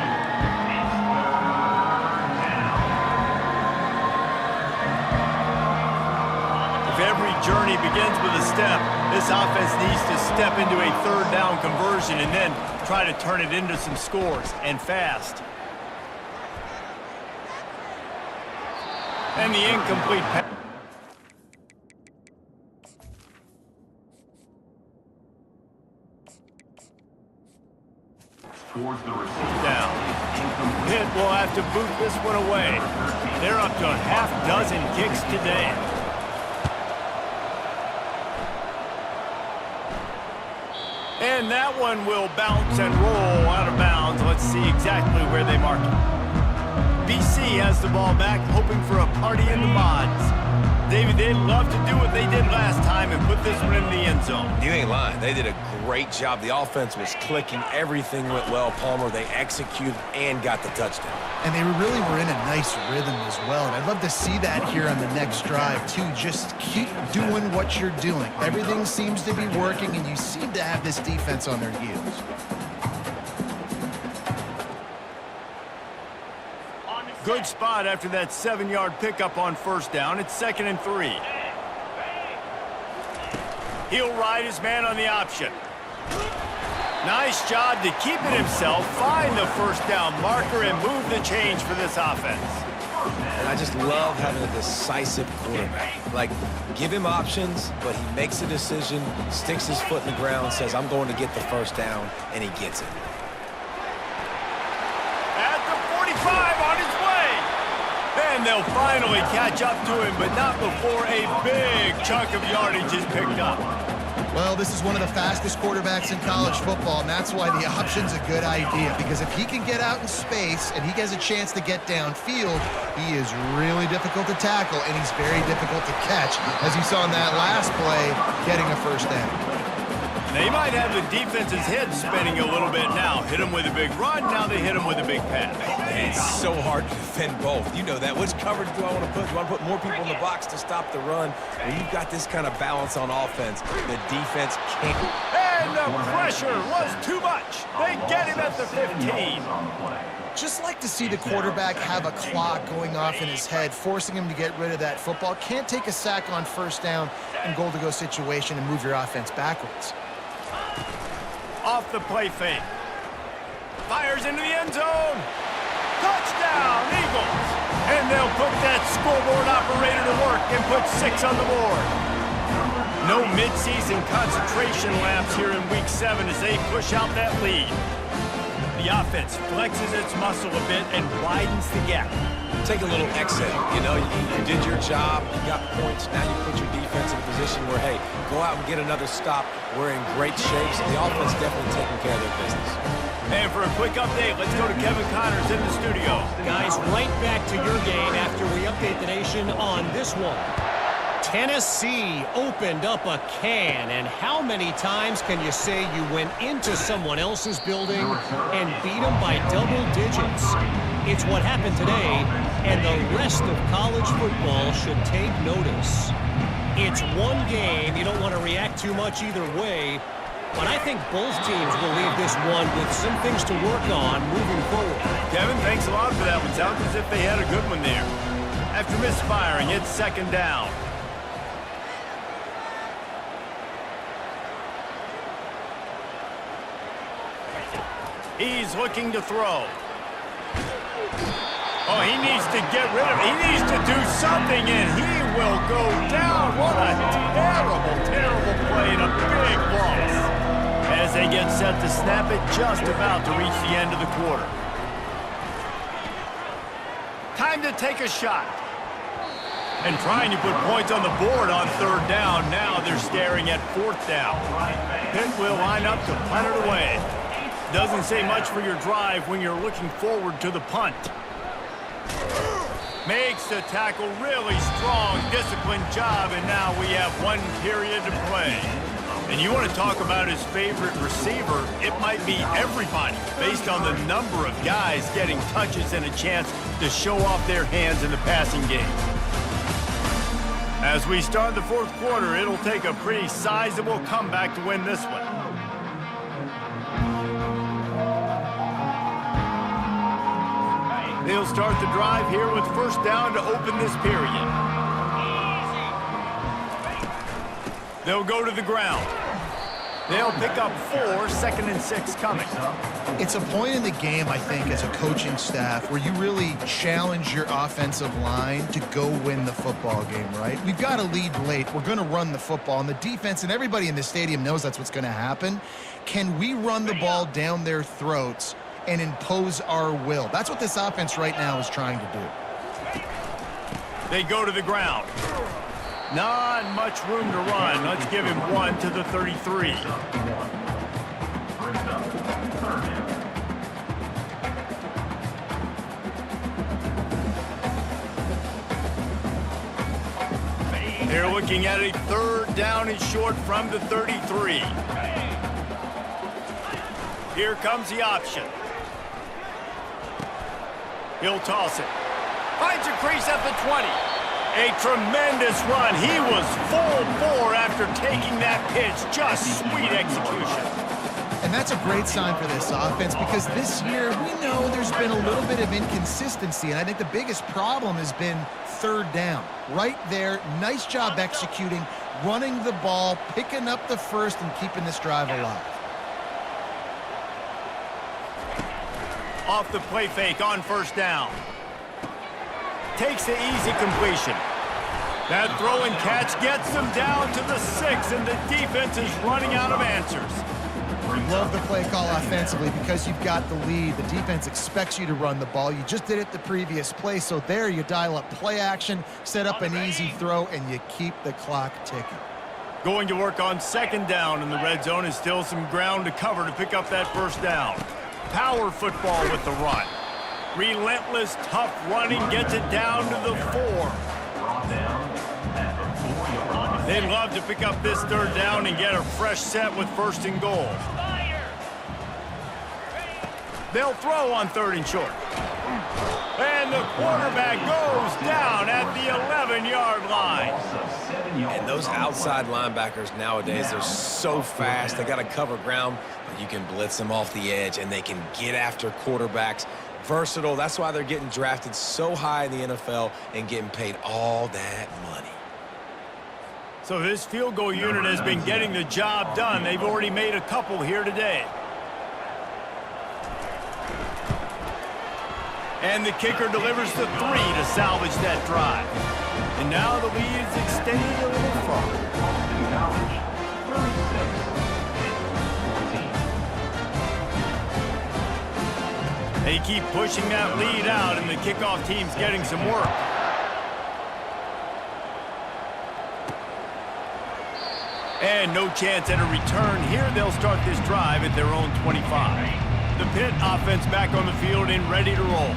If every journey begins with a step, this offense needs to step into a 3rd down conversion and then try to turn it into some scores, and fast. And the incomplete pass. Towards the receiver. Down. Pitt will have to boot this one away. They're up to a half-dozen kicks today. And that one will bounce and roll out of bounds. Let's see exactly where they mark it. BC has the ball back, hoping for a party in the mods. David, they'd love to do what they did last time and put this one in the end zone. You ain't lying. They did a great job. The offense was clicking. Everything went well. Palmer, they executed and got the touchdown. And they really were in a nice rhythm as well. And I'd love to see that here on the next drive, too. Just keep doing what you're doing. Everything seems to be working, and you seem to have this defense on their heels. Good spot after that 7-yard pickup on 1st down. It's 2nd and 3. He'll ride his man on the option. Nice job to keep it himself, find the 1st down marker, and move the change for this offense. I just love having a decisive quarterback. Like, give him options, but he makes a decision, sticks his foot in the ground, says, I'm going to get the first down, and he gets it. At the 45 on his way. And they'll finally catch up to him, but not before a big chunk of yardage is picked up. Well, this is one of the fastest quarterbacks in college football, and that's why the option's a good idea, because if he can get out in space and he gets a chance to get downfield, he is really difficult to tackle, and he's very difficult to catch, as you saw in that last play, getting a first down. They might have the defense's head spinning a little bit now. Hit him with a big run, now they hit him with a big pass. It's so hard to defend both. You know that. Which coverage do I want to put? Do I want to put more people in the box to stop the run? When you've got this kind of balance on offense, the defense can't. And the pressure was too much. They get him at the 15. Just like to see the quarterback have a clock going off in his head, forcing him to get rid of that football. Can't take a sack on first down and goal-to-go situation and move your offense backwards. Off the play fake. Fires into the end zone. Touchdown, Eagles. And they'll put that scoreboard operator to work and put 6 on the board. No midseason concentration laps here in Week 7 as they push out that lead. The offense flexes its muscle a bit and widens the gap. Take a little exhale. You know, you did your job, you got points, now you put your defense in a position where, hey, go out and get another stop. We're in great shape, so the offense definitely taking care of their business. And for a quick update, let's go to Kevin Connors in the studio. Guys, right back to your game after we update the nation on this one. Tennessee opened up a can, and how many times can you say you went into someone else's building and beat them by double digits? It's what happened today, and the rest of college football should take notice. It's one game. You don't want to react too much either way, but I think both teams will leave this one with some things to work on moving forward. Kevin, thanks a lot for that one. Sounds as if they had a good one there. After misfiring, it's second down. He's looking to throw. Oh, he needs to get rid of it. He needs to do something, and he will go down. What a terrible, terrible play and a big loss. As they get set to snap it, just about to reach the end of the quarter. Time to take a shot. And trying to put points on the board on third down. Now they're staring at fourth down. Pitt will line up to punt it away. Doesn't say much for your drive when you're looking forward to the punt. Makes the tackle really strong, disciplined job, and now we have 1 period to play. And you want to talk about his favorite receiver, it might be everybody, based on the number of guys getting touches and a chance to show off their hands in the passing game. As we start the fourth quarter, it'll take a pretty sizable comeback to win this one. They'll start the drive here with first down to open this period. They'll go to the ground. They'll pick up 4, 2nd and 6 coming. It's a point in the game, I think, as a coaching staff where you really challenge your offensive line to go win the football game, right? We've got a lead late. We're going to run the football, and the defense and everybody in the stadium knows that's what's going to happen. Can we run the ball down their throats and impose our will? That's what this offense right now is trying to do. They go to the ground. Not much room to run. Let's give him 1 to the 33. They're looking at a third down and short from the 33. Here comes the option. He'll toss it. Finds a crease at the 20. A tremendous run. He was full bore after taking that pitch. Just sweet execution. And that's a great sign for this offense because this year we know there's been a little bit of inconsistency, and I think the biggest problem has been third down. Right there, nice job executing, running the ball, picking up the first, and keeping this drive alive. Off the play fake on first down. takes the easy completion. That throw and catch gets them down to the 6, and the defense is running out of answers. Love the play call offensively because you've got the lead. The defense expects you to run the ball. You just did it the previous play, so there you dial up play action, set up an easy throw, and you keep the clock ticking. Going to work on second down in the red zone is still some ground to cover to pick up that first down. Power football with the run. Relentless, tough running gets it down to the 4. They'd love to pick up this third down and get a fresh set with first and goal. They'll throw on 3rd and short. And the quarterback goes down at the 11-yard line. And those outside linebackers nowadays, they're so fast. They got to cover ground, but you can blitz them off the edge, and they can get after quarterbacks. Versatile. That's why they're getting drafted so high in the NFL and getting paid all that money. So this field goal unit has been getting the job done. They've already made a couple here today. And the kicker delivers the 3 to salvage that drive. And now the lead is extending a little further. They keep pushing that lead out, and the kickoff team's getting some work. And no chance at a return. Here they'll start this drive at their own 25. The Pitt offense back on the field and ready to roll.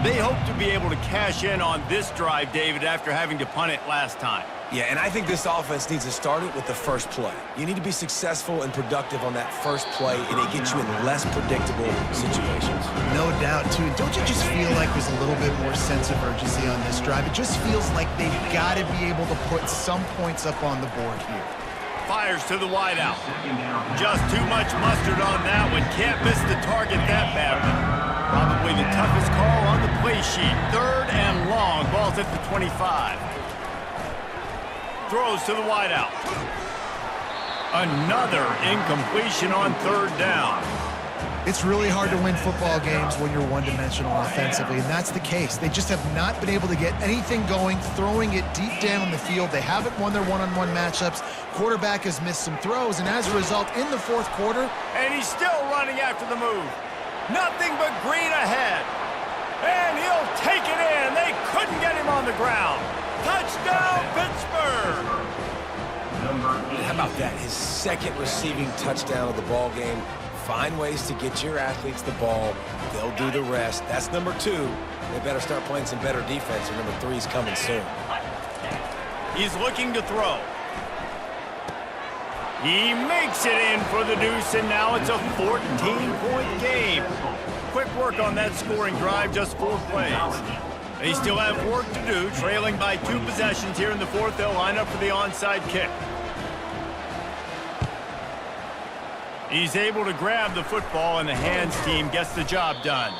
They hope to be able to cash in on this drive, David, after having to punt it last time. Yeah, and I think this offense needs to start it with the first play. You need to be successful and productive on that first play, and it gets you in less predictable situations. No doubt, too. Don't you just feel like there's a little bit more sense of urgency on this drive? It just feels like they've got to be able to put some points up on the board here. Fires to the wideout. Just too much mustard on that one. Can't miss the target that badly. Probably the toughest call on the play sheet. 3rd and long. Ball's at the 25. Throws to the wideout. Another incompletion on 3rd down. It's really hard to win football games when you're one-dimensional offensively, and that's the case. They just have not been able to get anything going, throwing it deep down the field. They haven't won their one-on-one matchups. Quarterback has missed some throws, and as a result, in the 4th quarter... And he's still running after the move. Nothing but green ahead. And he'll take it in. They couldn't get him on the ground. Touchdown, Pittsburgh! How about that? His 2nd receiving touchdown of the ball game. Find ways to get your athletes the ball. They'll do the rest. That's number 2. They better start playing some better defense, or number 3's coming soon. He's looking to throw. He makes it in for the deuce, and now it's a 14-point game. Quick work on that scoring drive, just 4 plays. They still have work to do, trailing by 2 possessions here in the 4th. They'll line up for the onside kick. He's able to grab the football, and the hands team gets the job done.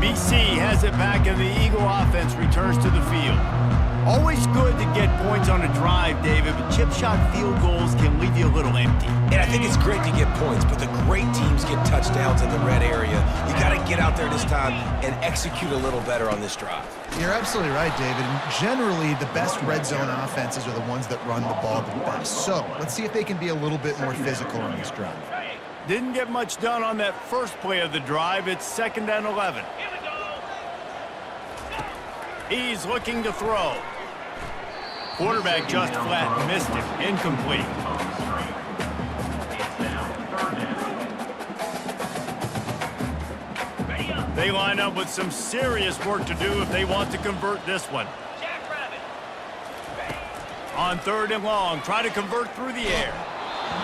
BC has it back, and the Eagle offense returns to the field. Always good to get points on a drive, David, but chip shot field goals can leave you a little empty. And I think it's great to get points, but the great teams get touchdowns in the red area. You got to get out there this time and execute a little better on this drive. You're absolutely right, David. And generally, the best red zone offenses are the ones that run the ball the best. So let's see if they can be a little bit more physical on this drive. Didn't get much done on that first play of the drive. It's 2nd and 11. He's looking to throw. Quarterback just flat missed it. Incomplete. They line up with some serious work to do if they want to convert this one. On 3rd and long, try to convert through the air.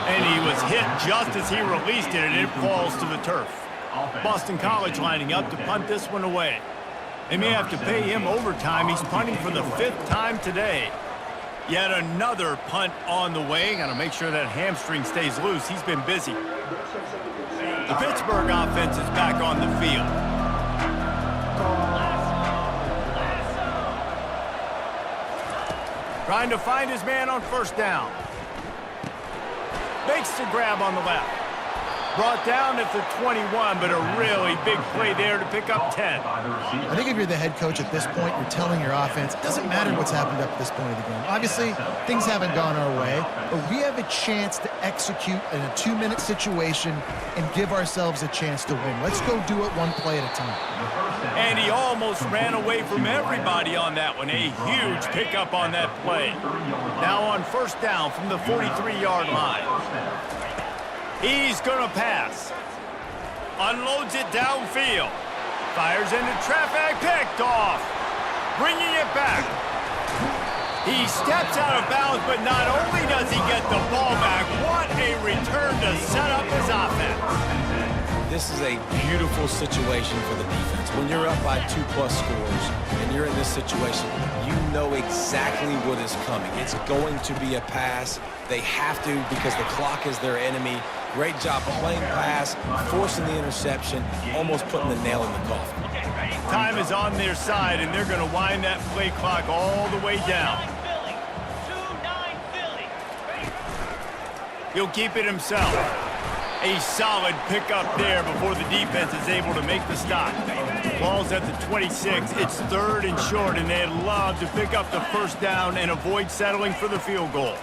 And he was hit just as he released it, and it falls to the turf. Boston College lining up to punt this one away. They may have to pay him overtime. He's punting for the 5th time today. Yet another punt on the way. Got to make sure that hamstring stays loose. He's been busy. The Pittsburgh offense is back on the field. Trying to find his man on 1st down. Makes the grab on the left. Brought down at the 21, but a really big play there to pick up 10. I think if you're the head coach at this point, you're telling your offense, it doesn't matter what's happened up to this point of the game. Obviously, things haven't gone our way, but we have a chance to execute in a 2-minute situation and give ourselves a chance to win. Let's go do it one play at a time. And he almost ran away from everybody on that one. A huge pickup on that play. Now on first down from the 43-yard line. He's going to pass. Unloads it downfield. Fires into traffic. Picked off. Bringing it back. He steps out of bounds, but not only does he get the ball back, what a return to set up his offense. This is a beautiful situation for the defense. When you're up by 2+ scores and you're in this situation, you know exactly what is coming. It's going to be a pass. They have to because the clock is their enemy. Great job playing pass, forcing the interception, almost putting the nail in the coffin. Time is on their side, and they're going to wind that play clock all the way down. 2-9 Philly. He'll keep it himself. A solid pickup there before the defense is able to make the stop. Ball's at the 26. It's 3rd and short, and they'd love to pick up the first down and avoid settling for the field goal.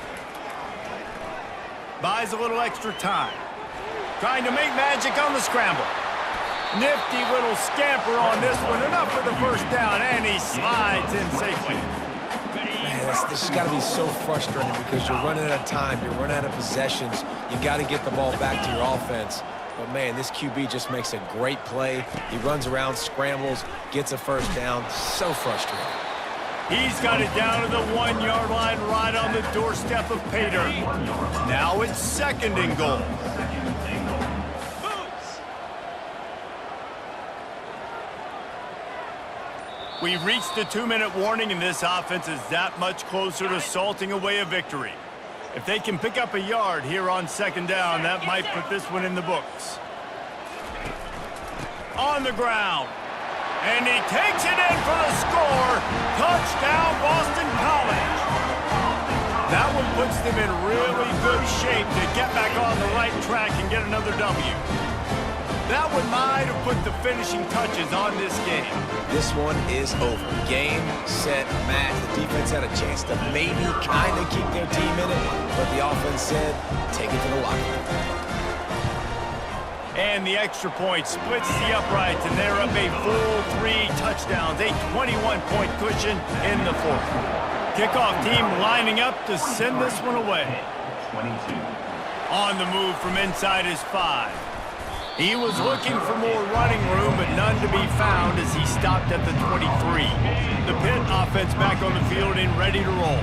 Buys a little extra time. Trying to make magic on the scramble. Nifty little scamper on this one. Enough for the first down, and he slides in safely. Man, this has got to be so frustrating because you're running out of time. You're running out of possessions. You got to get the ball back to your offense. But, man, this QB just makes a great play. He runs around, scrambles, gets a first down. So frustrating. He's got it down to the 1-yard line right on the doorstep of Pater. Now it's 2nd and goal. We've reached the 2-minute warning, and this offense is that much closer to salting away a victory. If they can pick up a yard here on 2nd down, that might put this one in the books. On the ground. And he takes it in for the score. Touchdown, Boston College. That one puts them in really good shape to get back on the right track and get another W. That one might have put the finishing touches on this game. This one is over. Game, set, match. The defense had a chance to maybe kind of keep their team in it, but the offense said, take it to the locker room. And the extra point splits the uprights, and they're up a full 3 touchdowns, a 21-point cushion in the 4th. Kickoff team lining up to send this one away. 22. On the move from inside his 5. He was looking for more running room, but none to be found as he stopped at the 23. The Pitt offense back on the field and ready to roll.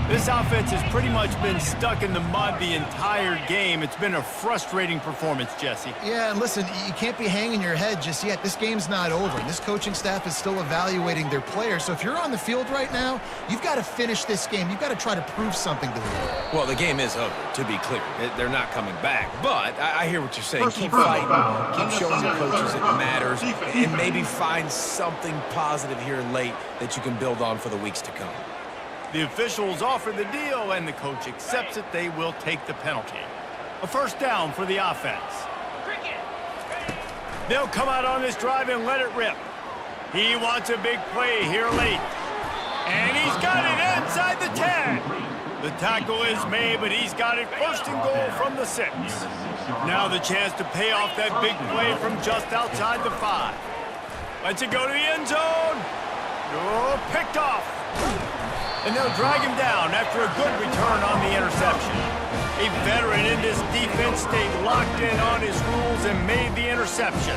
This offense has pretty much been stuck in the mud the entire game. It's been a frustrating performance, Jesse. Yeah, and listen, you can't be hanging your head just yet. This game's not over. This coaching staff is still evaluating their players. So if you're on the field right now, you've got to finish this game. You've got to try to prove something to them. Well, the game is over, to be clear. They're not coming back. But I hear what you're saying. Keep fighting. Keep showing your coaches it matters. And maybe find something positive here late that you can build on for the weeks to come. The officials offer the deal, and the coach accepts it. They will take the penalty. A first down for the offense. They'll come out on this drive and let it rip. He wants a big play here late. And he's got it inside the 10. The tackle is made, but he's got it 1st and goal from the 6. Now the chance to pay off that big play from just outside the 5. Lets it go to the end zone. Oh, picked off. And they'll drag him down after a good return on the interception. A veteran in this defense stayed locked in on his rules and made the interception.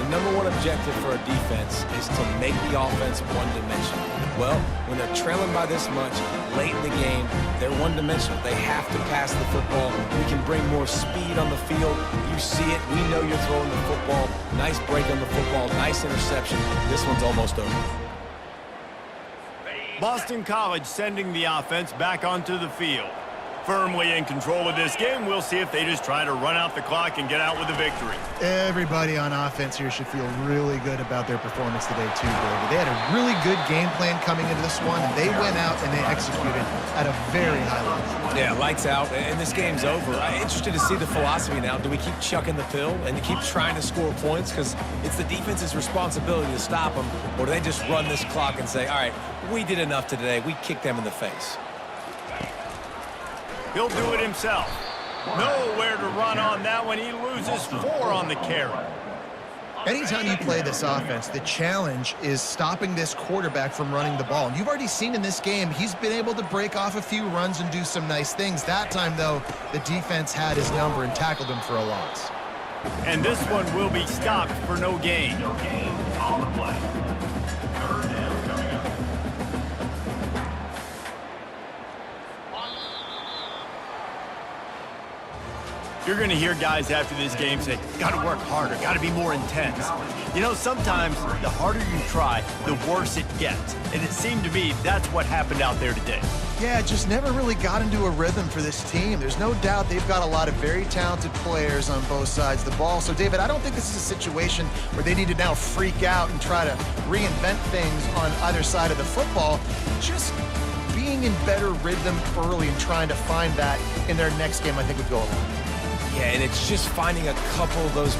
The number one objective for a defense is to make the offense one-dimensional. Well, when they're trailing by this much late in the game, they're one-dimensional. They have to pass the football. We can bring more speed on the field. You see it. We know you're throwing the football. Nice break on the football. Nice interception. This one's almost over. Boston College sending the offense back onto the field. firmly in control of this game. We'll see if they just try to run out the clock and get out with a victory. Everybody on offense here should feel really good about their performance today, too, David. They had a really good game plan coming into this one, and they went out and they executed at a very high level. Yeah, lights out, and this game's over. I'm interested to see the philosophy now. Do we keep chucking the pill and keep trying to score points? Because it's the defense's responsibility to stop them, or do they just run this clock and say, all right, we did enough today. We kicked them in the face. He'll do it himself. Nowhere to run on that one. He loses 4 on the carry. Anytime you play this offense, the challenge is stopping this quarterback from running the ball. And you've already seen in this game, he's been able to break off a few runs and do some nice things. That time, though, the defense had his number and tackled him for a loss. And this one will be stopped for no gain. No gain on the play. Third down coming up. You're going to hear guys after this game say, got to work harder, got to be more intense. You know, sometimes the harder you try, the worse it gets. And it seemed to me that's what happened out there today. Yeah, just never really got into a rhythm for this team. There's no doubt they've got a lot of very talented players on both sides of the ball. So, David, I don't think this is a situation where they need to now freak out and try to reinvent things on either side of the football. Just being in better rhythm early and trying to find that in their next game, I think would go a long way. Yeah, and it's just finding a couple of those